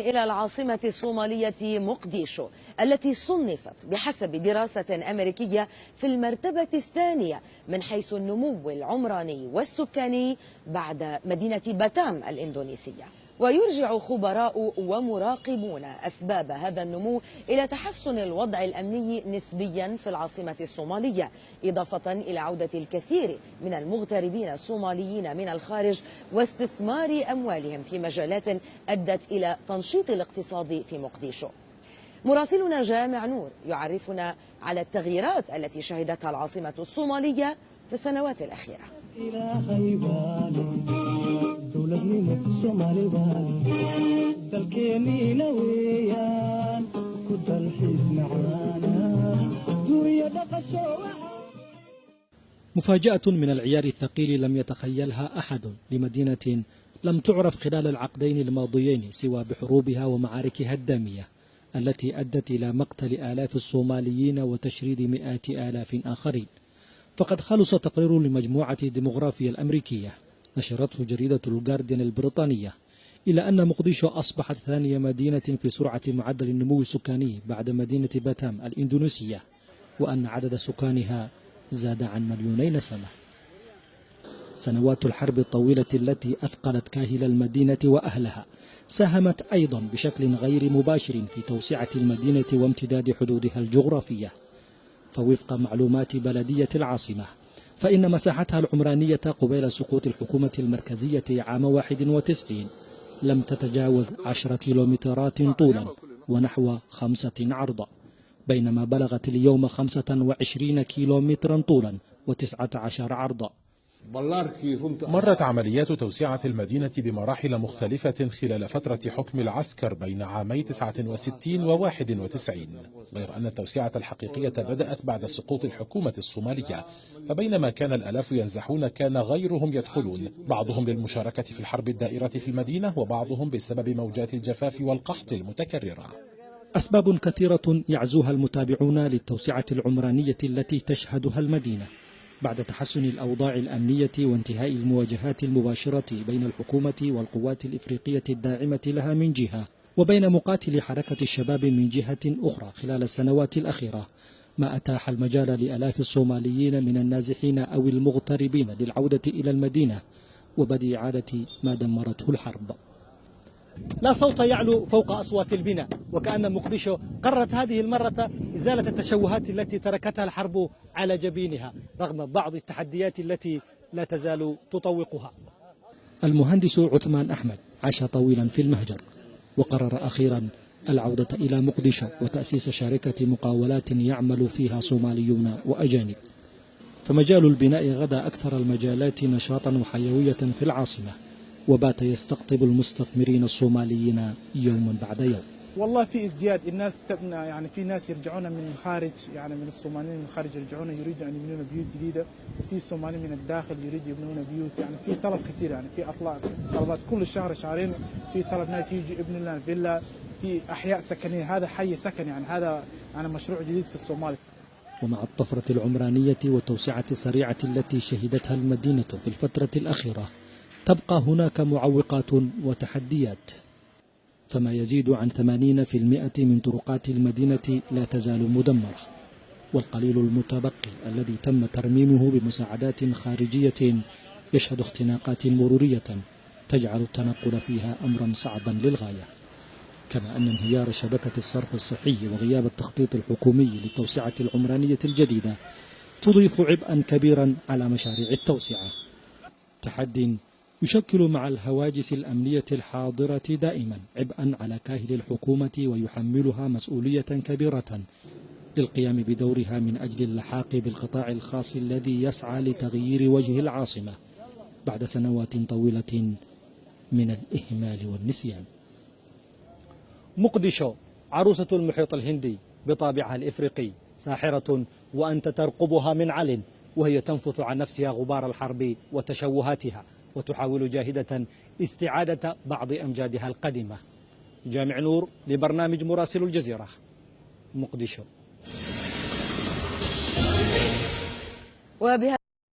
إلى العاصمة الصومالية مقديشو التي صنفت بحسب دراسة أمريكية في المرتبة الثانية من حيث النمو العمراني والسكاني بعد مدينة باتام الإندونيسية. ويرجع خبراء ومراقبون أسباب هذا النمو إلى تحسن الوضع الأمني نسبيا في العاصمة الصومالية، إضافة إلى عودة الكثير من المغتربين الصوماليين من الخارج واستثمار أموالهم في مجالات أدت إلى تنشيط الاقتصاد في مقديشو. مراسلنا جامع نور يعرفنا على التغييرات التي شهدتها العاصمة الصومالية في السنوات الأخيرة. مفاجأة من العيار الثقيل لم يتخيلها أحد لمدينة لم تعرف خلال العقدين الماضيين سوى بحروبها ومعاركها الدامية التي أدت إلى مقتل آلاف الصوماليين وتشريد مئات آلاف آخرين. فقد خلص تقرير لمجموعة ديموغرافيا الأمريكية نشرته جريدة الجارديان البريطانية إلى أن مقديشو أصبحت ثانية مدينة في سرعة معدل النمو السكاني بعد مدينة باتام الإندونيسية، وأن عدد سكانها زاد عن 2 مليون نسمة. سنوات الحرب الطويلة التي أثقلت كاهل المدينة وأهلها ساهمت أيضا بشكل غير مباشر في توسعة المدينة وامتداد حدودها الجغرافية. فوفق معلومات بلدية العاصمة فإن مساحتها العمرانية قبيل سقوط الحكومة المركزية عام 91 لم تتجاوز 10 كيلومترات طولا ونحو 5 عرضا، بينما بلغت اليوم 25 كيلومترا طولا و19 عرضا. مرت عمليات توسعة المدينة بمراحل مختلفة خلال فترة حكم العسكر بين عامي 69 و 91، غير أن التوسعة الحقيقية بدأت بعد سقوط الحكومة الصومالية، فبينما كان الآلاف ينزحون كان غيرهم يدخلون، بعضهم للمشاركة في الحرب الدائرة في المدينة وبعضهم بسبب موجات الجفاف والقحط المتكررة. أسباب كثيرة يعزوها المتابعون للتوسعة العمرانية التي تشهدها المدينة بعد تحسن الأوضاع الأمنية وانتهاء المواجهات المباشرة بين الحكومة والقوات الإفريقية الداعمة لها من جهة وبين مقاتلي حركة الشباب من جهة أخرى خلال السنوات الأخيرة، ما أتاح المجال لآلاف الصوماليين من النازحين أو المغتربين للعودة إلى المدينة وبدء إعادة ما دمرته الحرب. لا صوت يعلو فوق أصوات البناء، وكأن مقديشو قررت هذه المرة إزالة التشوهات التي تركتها الحرب على جبينها رغم بعض التحديات التي لا تزال تطوقها. المهندس عثمان أحمد عاش طويلا في المهجر وقرر أخيرا العودة إلى مقديشو وتأسيس شركة مقاولات يعمل فيها صوماليون وأجانب. فمجال البناء غدا أكثر المجالات نشاطا وحيوية في العاصمة، وبات يستقطب المستثمرين الصوماليين يوما بعد يوم. والله في ازدياد، الناس تبنى، يعني في ناس يرجعون من الخارج، يعني من الصوماليين من الخارج يرجعون يريدوا ان يبنون بيوت جديده، وفي صوماليين من الداخل يريدوا يبنون بيوت، يعني في طلب كثير، يعني في طلبات كل شهر شهرين في طلب ناس يجوا يبنوا لنا فيلا، في احياء سكنيه، هذا حي سكن، يعني هذا يعني مشروع جديد في الصومال. ومع الطفرة العمرانية والتوسعة السريعة التي شهدتها المدينة في الفترة الأخيرة تبقى هناك معوقات وتحديات، فما يزيد عن 80% من طرقات المدينة لا تزال مدمرة، والقليل المتبقي الذي تم ترميمه بمساعدات خارجية يشهد اختناقات مرورية تجعل التنقل فيها أمرا صعبا للغاية، كما أن انهيار شبكة الصرف الصحي وغياب التخطيط الحكومي للتوسعة العمرانية الجديدة تضيف عبئا كبيرا على مشاريع التوسعة. تحد يشكل مع الهواجس الأمنية الحاضرة دائما عبئا على كاهل الحكومة ويحملها مسؤولية كبيرة للقيام بدورها من أجل اللحاق بالقطاع الخاص الذي يسعى لتغيير وجه العاصمة بعد سنوات طويلة من الإهمال والنسيان. مقديشو عروسة المحيط الهندي بطابعها الإفريقي، ساحرة وأنت ترقبها من علٍ، وهي تنفث عن نفسها غبار الحرب وتشوهاتها وتحاول جاهدة استعادة بعض أمجادها القديمة. جامع نور لبرنامج مراسل الجزيرة، مقديشو.